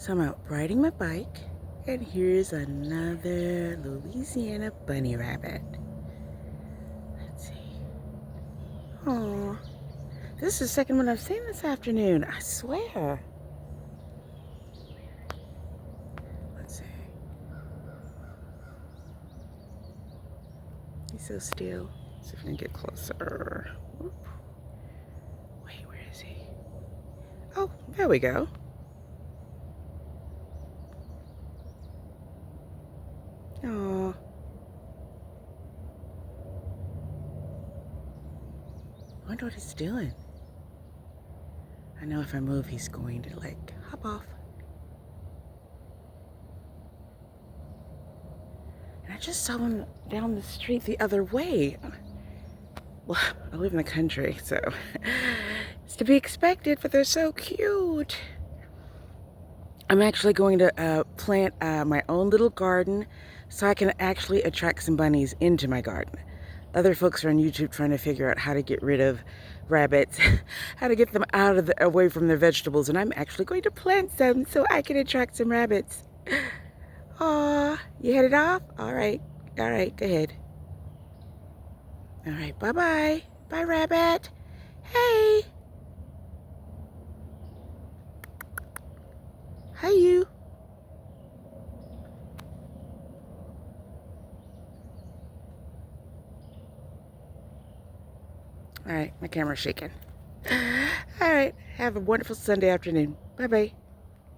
So I'm out riding my bike, and here's another Louisiana bunny rabbit. Let's see. Oh, this is the second one I've seen this afternoon, I swear. Let's see. He's so still. Let's see if I can get closer. Whoop. Wait, where is he? Oh, there we go. Oh. I wonder what he's doing. I know if I move, he's going to like hop off. And I just saw him down the street the other way. Well, I live in the country, so it's to be expected, but they're so cute. I'm actually going to plant my own little garden so I can actually attract some bunnies into my garden. Other folks are on YouTube trying to figure out how to get rid of rabbits, how to get them out of away from their vegetables, and I'm actually going to plant some so I can attract some rabbits. Aw, you headed off? All right, go ahead. All right, bye-bye. Bye, rabbit. Hey. Hi, you. All right, my camera's shaking. All right, have a wonderful Sunday afternoon. Bye-bye.